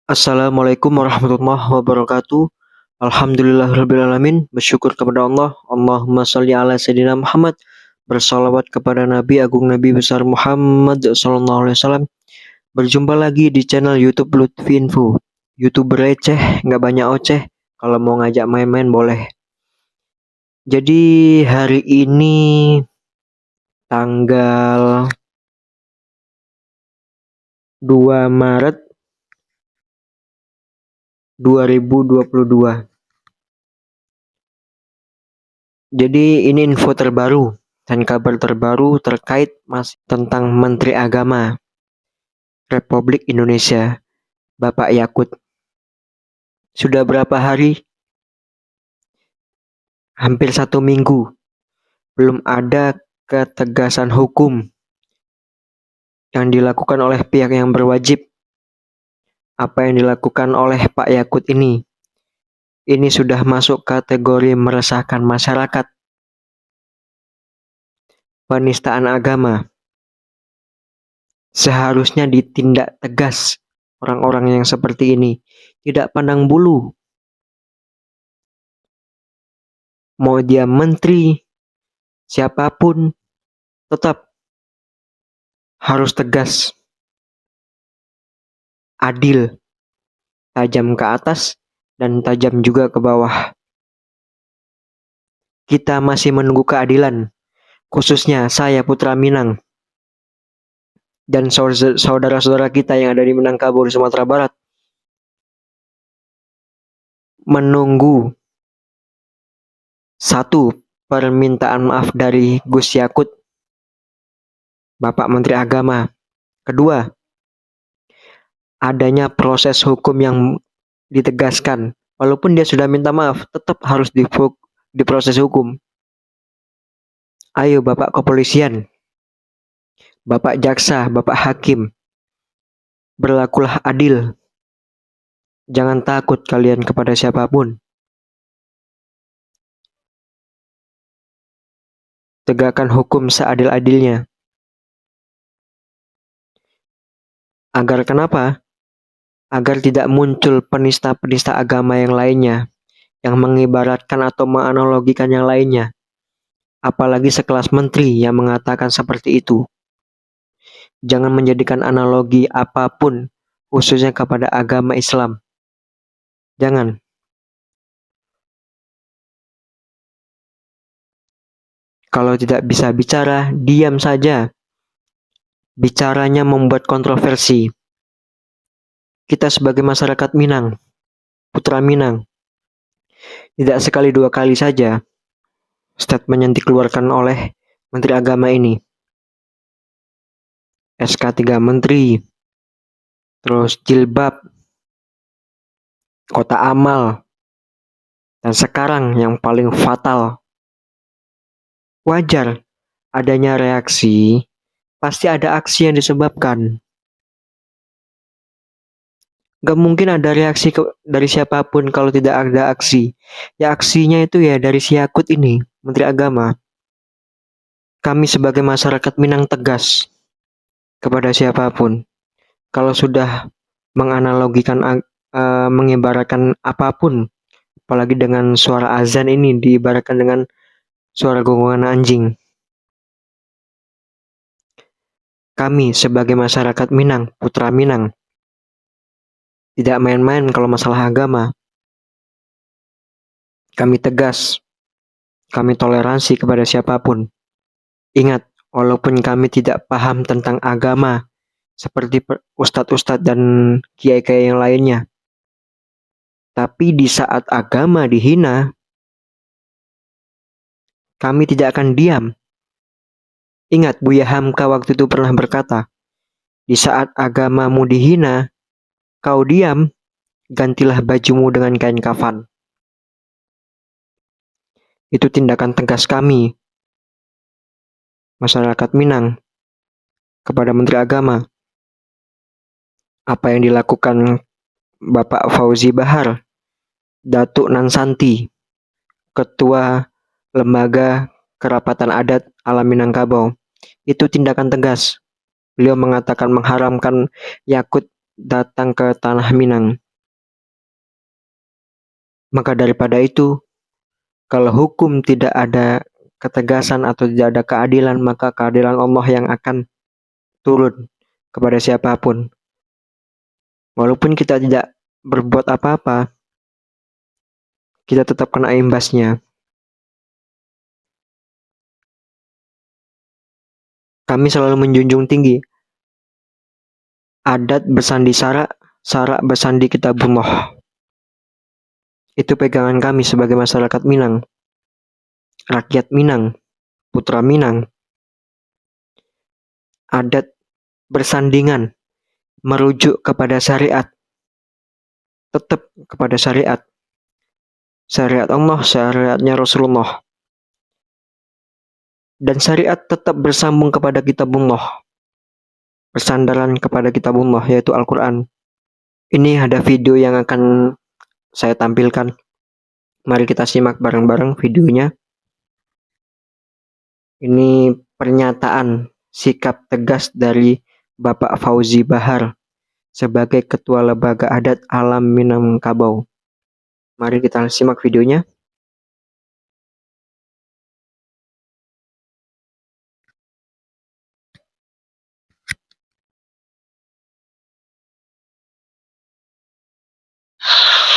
Assalamualaikum warahmatullahi wabarakatuh. Alhamdulillahirrabbilalamin. Bersyukur kepada Allah. Allahumma salli ala Sayyidina Muhammad. Bersalawat kepada Nabi Agung Nabi Besar Muhammad Sallallahu Alaihi Wasallam. Berjumpa lagi di channel YouTube Lutfi Info. YouTuber receh, nggak banyak oceh. Kalau mau ngajak main-main boleh. Jadi hari ini tanggal 2 Maret 2022. Jadi ini info terbaru dan kabar terbaru terkait tentang Menteri Agama Republik Indonesia, Bapak Yakut. Sudah berapa hari? Hampir 1 minggu. Belum ada ketegasan hukum yang dilakukan oleh pihak yang berwajib. Apa yang dilakukan oleh Pak Yakut ini sudah masuk kategori meresahkan masyarakat. Penistaan agama. Seharusnya ditindak tegas orang-orang yang seperti ini. Tidak pandang bulu. Mau dia menteri, siapapun, tetap harus tegas. Adil. Tajam ke atas dan tajam juga ke bawah. Kita masih menunggu keadilan. Khususnya saya Putra Minang. Dan saudara-saudara kita yang ada di Minangkabau, Sumatera Barat. Menunggu satu, permintaan maaf dari Gus Yakut, Bapak Menteri Agama. Kedua, adanya proses hukum yang ditegaskan. Walaupun dia sudah minta maaf, tetap harus diproses hukum. Ayo Bapak Kepolisian, Bapak Jaksa, Bapak Hakim, berlakulah adil. Jangan takut kalian kepada siapapun. Tegakkan hukum seadil-adilnya. Agar kenapa? Agar tidak muncul penista-penista agama yang lainnya, yang mengibaratkan atau menganalogikan yang lainnya. Apalagi sekelas menteri yang mengatakan seperti itu. Jangan menjadikan analogi apapun, khususnya kepada agama Islam. Jangan. Kalau tidak bisa bicara, diam saja. Bicaranya membuat kontroversi. Kita sebagai masyarakat Minang, Putra Minang, tidak sekali dua kali saja statement yang dikeluarkan oleh Menteri Agama ini. SK 3 Menteri, terus jilbab, kota amal, dan sekarang yang paling fatal. Wajar adanya reaksi, pasti ada aksi yang disebabkan. Gak mungkin ada reaksi dari siapapun kalau tidak ada aksi. Ya aksinya itu ya dari si Yakut ini, Menteri Agama. Kami sebagai masyarakat Minang tegas kepada siapapun. Kalau sudah menganalogikan, mengibaratkan apapun, apalagi dengan suara azan ini diibaratkan dengan suara gonggongan anjing. Kami sebagai masyarakat Minang, Putra Minang, tidak main-main kalau masalah agama. Kami tegas, kami toleransi kepada siapapun. Ingat, walaupun kami tidak paham tentang agama, seperti ustadz-ustadz dan kiai-kiai yang lainnya, tapi di saat agama dihina, kami tidak akan diam. Ingat, Buya Hamka waktu itu pernah berkata, di saat agamamu dihina, kau diam, gantilah bajumu dengan kain kafan. Itu tindakan tegas kami, masyarakat Minang, kepada Menteri Agama. Apa yang dilakukan Bapak Fauzi Bahar, Datuk Nansanti, Ketua Lembaga Kerapatan Adat Alam Minangkabau, itu tindakan tegas. Beliau mengatakan mengharamkan Yakut datang ke tanah Minang. Maka daripada itu, kalau hukum tidak ada ketegasan atau tidak ada keadilan, maka keadilan Allah yang akan turun kepada siapapun. Walaupun kita tidak berbuat apa-apa, kita tetap kena imbasnya. Kami selalu menjunjung tinggi adat bersandi sara, sara bersandi kitabullah. Itu pegangan kami sebagai masyarakat Minang, rakyat Minang, putra Minang. Adat bersandingan merujuk kepada syariat, tetap kepada syariat. Syariat Allah, syariatnya Rasulullah. Dan syariat tetap bersambung kepada kitabullah, bersandaran kepada kitabullah, yaitu Al-Quran. Ini ada video yang akan saya tampilkan. Mari kita simak bareng-bareng videonya. Ini pernyataan sikap tegas dari Bapak Fauzi Bahar sebagai Ketua Lembaga Adat Alam Minangkabau. Mari kita simak videonya.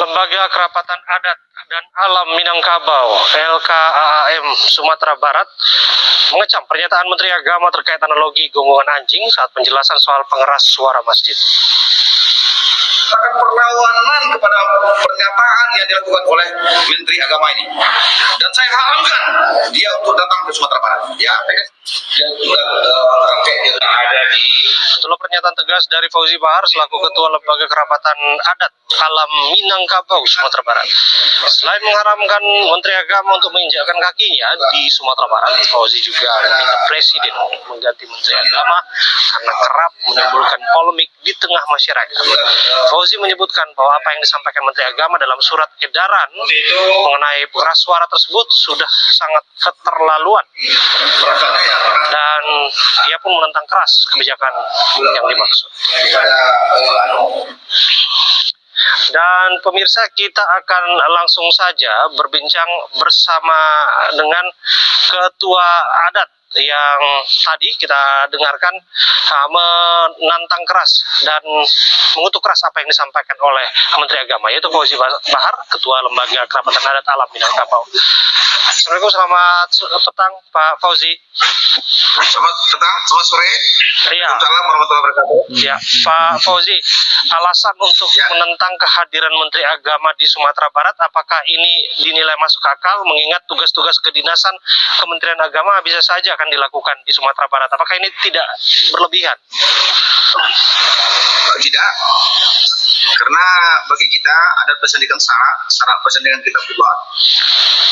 Lembaga Kerapatan Adat dan Alam Minangkabau (LKAAM) Sumatera Barat mengecam pernyataan Menteri Agama terkait analogi gonggongan anjing saat penjelasan soal pengeras suara masjid. Akan perlawanan kepada pernyataan yang dilakukan oleh Menteri Agama ini, dan saya haramkan dia untuk datang ke Sumatera Barat. Ya, dan juga ada di. Itulah pernyataan tegas dari Fauzi Bahar selaku Ketua Lembaga Kerapatan Adat Alam Minangkabau Sumatera Barat. Selain mengharamkan Menteri Agama untuk menginjakkan kakinya di Sumatera Barat, Fauzi juga meminta Presiden mengganti Menteri Agama karena kerap menimbulkan polemik di tengah masyarakat. Fauzi menyebutkan bahwa apa yang disampaikan Menteri Agama dalam surat edaran mengenai pengeras suara tersebut sudah sangat keterlaluan, dan dia pun menentang keras kebijakan yang dimaksud. Dan pemirsa, kita akan langsung saja berbincang bersama dengan Ketua Adat yang tadi kita dengarkan menantang keras dan mengutuk keras apa yang disampaikan oleh Menteri Agama, yaitu Fauzi Bahar, Ketua Lembaga Kerapatan Adat Alam Minangkabau. Assalamualaikum, selamat petang Pak Fauzi. Selamat petang, selamat sore. Iya. Assalamualaikum warahmatullahi wabarakatuh. Ya, Pak Fauzi, alasan untuk menentang kehadiran Menteri Agama di Sumatera Barat, apakah ini dinilai masuk akal mengingat tugas-tugas kedinasan Kementerian Agama bisa saja akan dilakukan di Sumatera Barat? Apakah ini tidak berlebihan? Tidak, karena bagi kita adat bersandingan syarat bersandingan kita buat.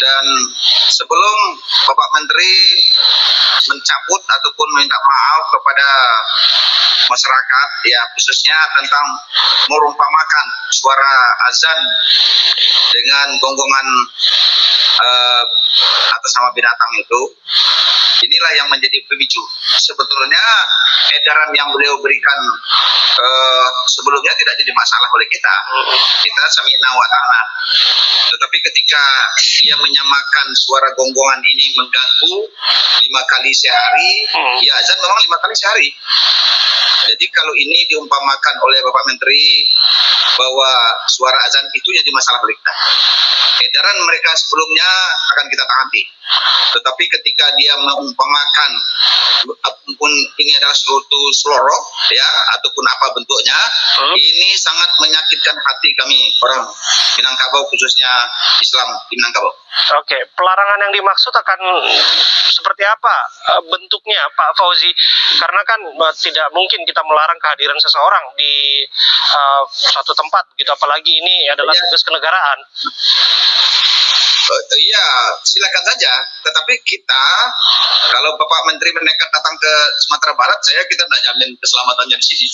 Dan sebelum Bapak Menteri mencabut ataupun minta maaf kepada masyarakat, ya khususnya tentang merumpamakan suara azan dengan gonggongan atas nama binatang itu, inilah yang menjadi pemicu. Sebetulnya edaran yang beliau berikan sebelumnya tidak jadi masalah oleh kita sami'na wa ta'na. Tetapi ketika dia menyamakan suara gonggongan ini mengganggu 5 kali sehari, ya azan memang 5 kali sehari. Jadi kalau ini diumpamakan oleh Bapak Menteri bahwa suara azan itu jadi masalah oleh kita, edaran mereka sebelumnya akan kita taati. Tetapi ketika dia mengumpamakan apapun ini adalah suatu seloroh, ya, ataupun apa bentuknya, ini sangat menyakitkan hati kami orang Minangkabau, khususnya Islam di Minangkabau. Oke, pelarangan yang dimaksud akan seperti apa bentuknya Pak Fauzi? Karena kan tidak mungkin kita melarang kehadiran seseorang di suatu tempat gitu, apalagi ini adalah tugas kenegaraan. Iya, silakan saja. Tetapi kita, kalau Bapak Menteri menekat datang ke Sumatera Barat, kita tidak jamin keselamatannya di sini.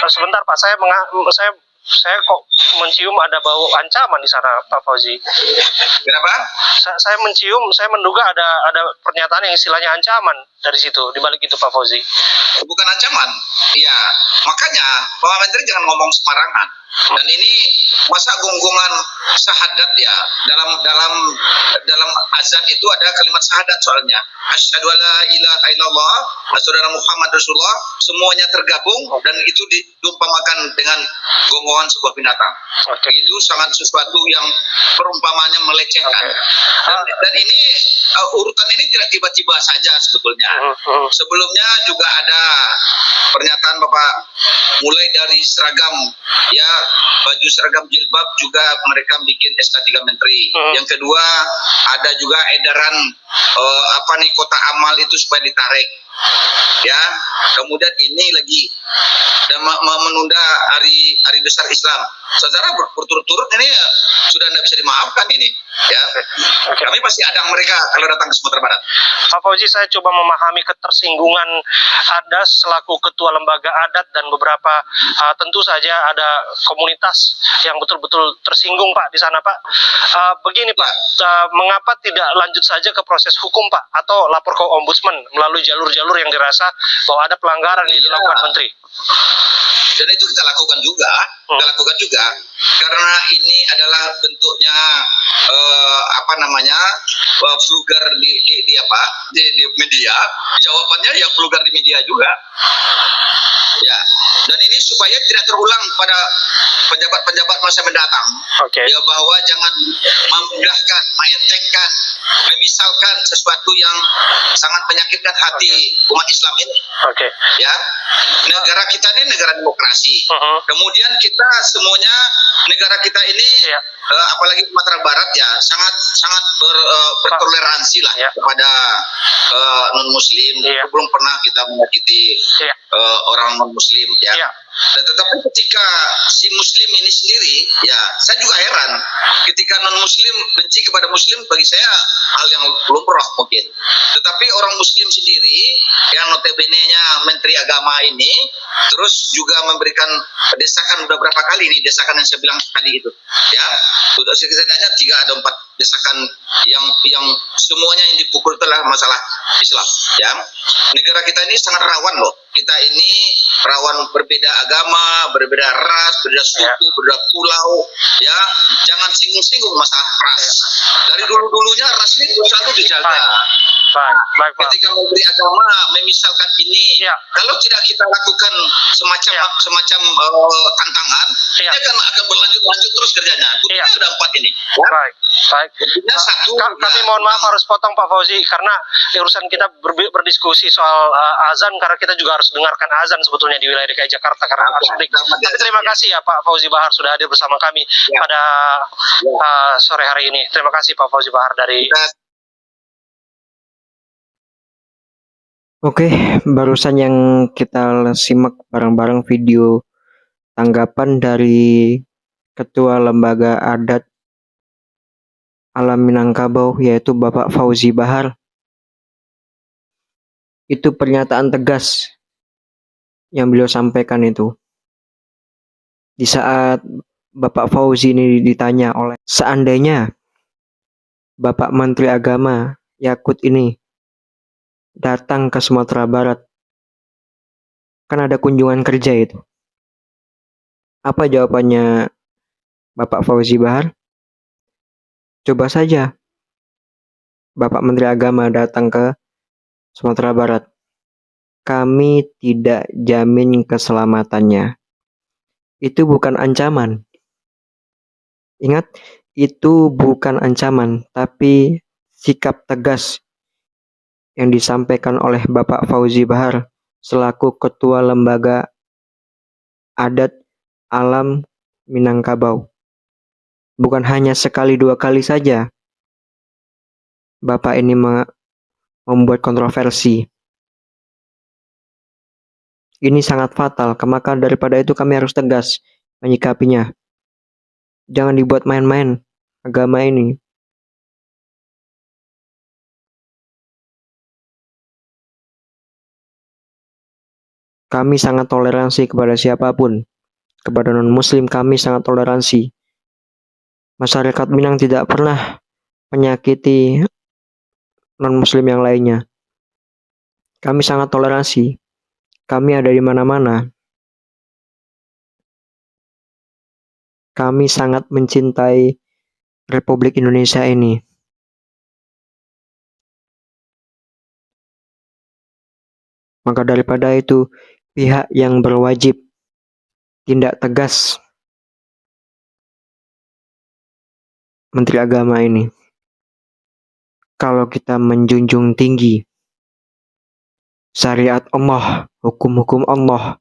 Sebentar Pak, saya saya kok mencium ada bau ancaman di sana, Pak Fauzi. Kenapa? Saya mencium, saya menduga ada pernyataan yang istilahnya ancaman dari situ, di balik itu Pak Fauzi. Bukan ancaman. Iya, makanya Pak Menteri jangan ngomong sembarangan. Dan ini masa gonggongan syahadat ya, dalam azan itu ada kalimat syahadat soalnya. Asyhadu alla ilaha illallah, asyhadu anna Muhammad Rasulullah, semuanya tergabung dan itu diumpamakan dengan gonggongan sebuah binatang. Itu sangat sesuatu yang perumpamannya melecehkan. Dan ini urutan ini tidak tiba-tiba saja sebetulnya. Sebelumnya juga ada pernyataan Bapak, mulai dari seragam ya, baju seragam jilbab juga mereka bikin SK3 Menteri. Yang kedua ada juga edaran kota amal itu supaya ditarik ya. Kemudian ini lagi dan menunda hari besar Islam secara berturut-turut, ini sudah tidak bisa dimaafkan ini ya. Kami pasti adang mereka kalau datang ke Sumatera Barat. Pak Fauzi, saya coba memahami ketersinggungan Anda selaku ketua lembaga adat dan beberapa tentu saja ada komunitas yang betul-betul tersinggung Pak di sana Pak. Begini Pak, mengapa tidak lanjut saja ke proses hukum Pak, atau lapor ke ombudsman melalui jalur-jalur yang dirasa bahwa ada pelanggaran yang dilakukan Menteri? Dan itu kita lakukan juga, karena ini adalah bentuknya vulgar di media. Jawabannya ya vulgar di media juga. Ya, dan ini supaya tidak terulang pada pejabat-pejabat masa mendatang. Ya, bahwa jangan memudahkan, menyentekkan, memisalkan sesuatu yang sangat menyakitkan hati umat Islam ini. Ya, negara kita ini negara demokrasi. Kemudian kita semuanya, negara kita ini apalagi Sumatera Barat ya, sangat bertoleransi lah kepada non Muslim. Belum pernah kita menyakiti orang non Muslim ya. Dan tetapi ketika si Muslim ini sendiri, ya saya juga heran ketika non Muslim benci kepada Muslim, bagi saya hal yang lumrah mungkin. Tetapi orang Muslim sendiri yang notabene-nya Menteri Agama ini terus juga memberikan desakan, udah berapa kali nih desakan yang saya bilang tadi itu ya, sudah setidaknya 3 atau 4 desakan yang semuanya yang dipukul itulah masalah Islam ya. Negara kita ini sangat rawan loh. Kita ini rawan berbeda agama, berbeda ras, berbeda suku, berbeda pulau ya. Jangan singgung-singgung masalah ras. Dari dulu-dulunya ras ini selalu dijaga. Baik, Pak. Ketika Menteri Agama memisalkan ini, kalau tidak kita lakukan semacam tantangan, dia akan berlanjut terus kerjanya. Buktinya ada 4 ini. Baik. Kami mohon maaf harus potong Pak Fauzi, karena urusan kita berdiskusi soal azan, karena kita juga harus dengarkan azan sebetulnya di wilayah DKI Jakarta karena harus break. Tapi terima kasih ya Pak Fauzi Bahar sudah hadir bersama kami pada sore hari ini. Terima kasih Pak Fauzi Bahar dari. Oke, barusan yang kita simak bareng-bareng video tanggapan dari Ketua Lembaga Adat Alam Minangkabau, yaitu Bapak Fauzi Bahar. Itu pernyataan tegas yang beliau sampaikan itu. Di saat Bapak Fauzi ini ditanya oleh, seandainya Bapak Menteri Agama Yakut ini datang ke Sumatera Barat, kan ada kunjungan kerja itu. Apa jawabannya Bapak Fauzi Bahar? Coba saja Bapak Menteri Agama datang ke Sumatera Barat. Kami tidak jamin keselamatannya. Itu bukan ancaman. Ingat, itu bukan ancaman, tapi sikap tegas yang disampaikan oleh Bapak Fauzi Bahar selaku Ketua Lembaga Adat Alam Minangkabau. Bukan hanya sekali 2 kali saja Bapak ini membuat kontroversi. Ini sangat fatal, maka daripada itu kami harus tegas menyikapinya. Jangan dibuat main-main agama ini. Kami sangat toleransi kepada siapapun, Kepada non-muslim kami sangat toleransi. Masyarakat Minang tidak pernah menyakiti non-muslim yang lainnya. Kami sangat toleransi. Kami ada di mana-mana. Kami sangat mencintai Republik Indonesia ini. Maka daripada itu, pihak yang berwajib tindak tegas Menteri Agama ini. Kalau kita menjunjung tinggi syariat Allah, hukum-hukum Allah,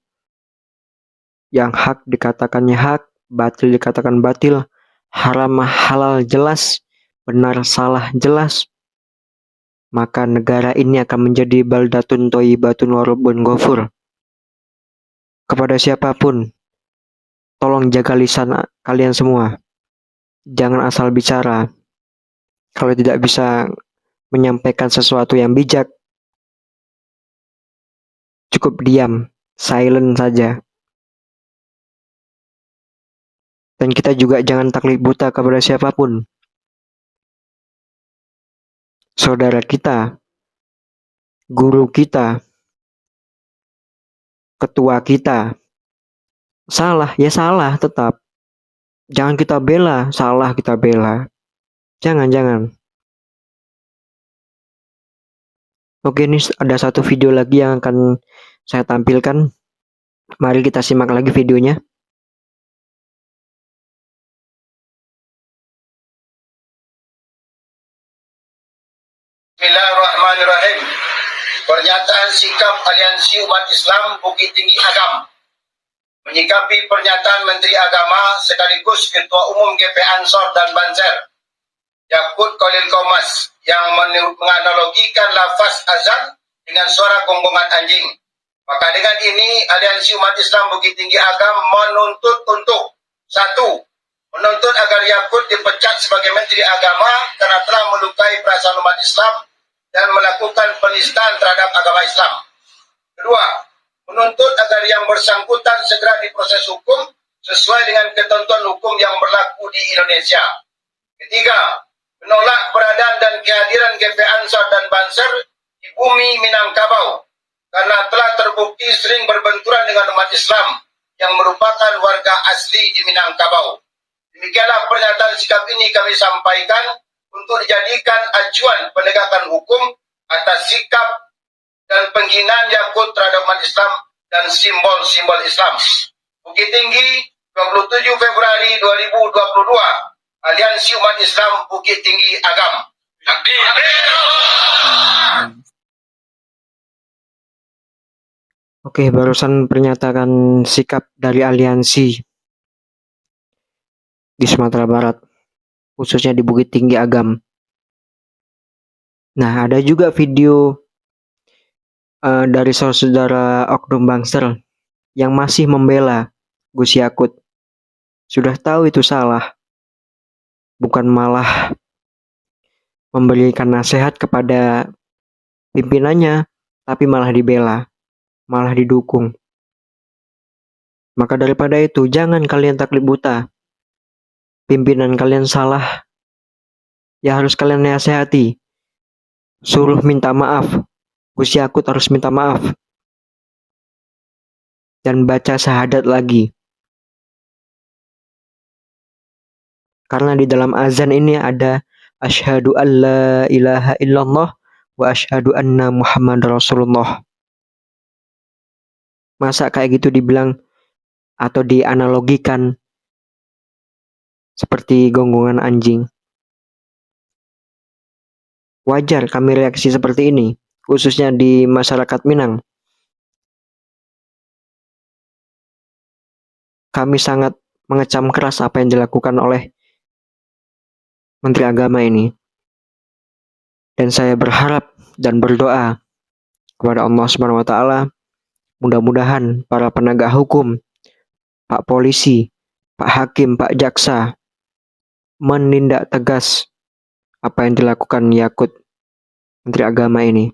yang hak dikatakannya hak, batil dikatakan batil, haram halal jelas, benar salah jelas, maka negara ini akan menjadi baldatun thayyibatun wa rabbun ghafur. Kepada siapapun, tolong jaga lisan kalian semua. Jangan asal bicara. Kalau tidak bisa menyampaikan sesuatu yang bijak, cukup diam, silent saja. Dan kita juga jangan taklid buta kepada siapapun. Saudara kita, guru kita, ketua kita, salah, ya salah tetap. Jangan kita bela, salah kita bela. Jangan. Oke, ini ada satu video lagi yang akan saya tampilkan. Mari kita simak lagi videonya. Bismillahirrahmanirrahim. Pernyataan sikap Aliansi Umat Islam Bukit Tinggi Agam menyikapi pernyataan Menteri Agama sekaligus Ketua Umum GP Ansor dan Banser Yakut Khalil Qomas yang menganalogikan lafaz azan dengan suara gonggongan anjing. Maka dengan ini Aliansi Umat Islam Bukit Tinggi Agam menuntut untuk 1. Menuntut agar Yakut dipecat sebagai Menteri Agama karena telah melukai perasaan umat Islam dan melakukan penistaan terhadap agama Islam. 2. Menuntut agar yang bersangkutan segera diproses hukum sesuai dengan ketentuan hukum yang berlaku di Indonesia. 3. Menolak keberadaan dan kehadiran GP Ansor dan Banser di bumi Minangkabau karena telah terbukti sering berbenturan dengan umat Islam yang merupakan warga asli di Minangkabau. Demikianlah pernyataan sikap ini kami sampaikan untuk dijadikan acuan penegakan hukum atas sikap dan penghinaan Yakut terhadap umat Islam dan simbol-simbol Islam. Bukit Tinggi, 27 Februari 2022. Aliansi Umat Islam Bukit Tinggi Agam. Oke, barusan pernyataan sikap dari aliansi di Sumatera Barat, khususnya di Bukit Tinggi Agam. Nah, ada juga video dari saudara Oknum Banser yang masih membela Gus Yakut. Sudah tahu itu salah, bukan malah memberikan nasihat kepada pimpinannya, tapi malah dibela, malah didukung. Maka daripada itu, jangan kalian taklid buta. Pimpinan kalian salah, ya harus kalian nasihati. Suruh minta maaf. Gus Yakut harus minta maaf. Dan baca syahadat lagi. Karena di dalam azan ini ada asyhadu alla ilaha illallah wa asyhadu anna Muhammad Rasulullah. Masa kayak gitu dibilang atau dianalogikan seperti gonggongan anjing? Wajar kami reaksi seperti ini, khususnya di masyarakat Minang. Kami sangat mengecam keras apa yang dilakukan oleh Menteri Agama ini. Dan saya berharap dan berdoa kepada Allah Subhanahu wa taala, mudah-mudahan para penegak hukum, Pak Polisi, Pak Hakim, Pak Jaksa menindak tegas apa yang dilakukan Yakut, Menteri Agama ini,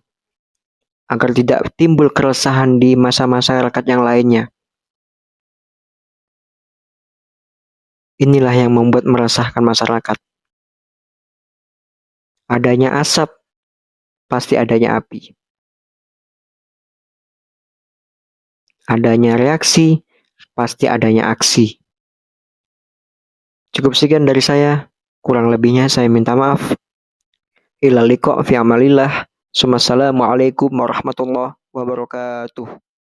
agar tidak timbul keresahan di masa-masa masyarakat yang lainnya. Inilah yang membuat meresahkan masyarakat. Adanya asap, pasti adanya api. Adanya reaksi, pasti adanya aksi. Cukup sekian dari saya. Kurang lebihnya saya minta maaf. Ila liqa fi amalillah. Assalamualaikum warahmatullahi wabarakatuh.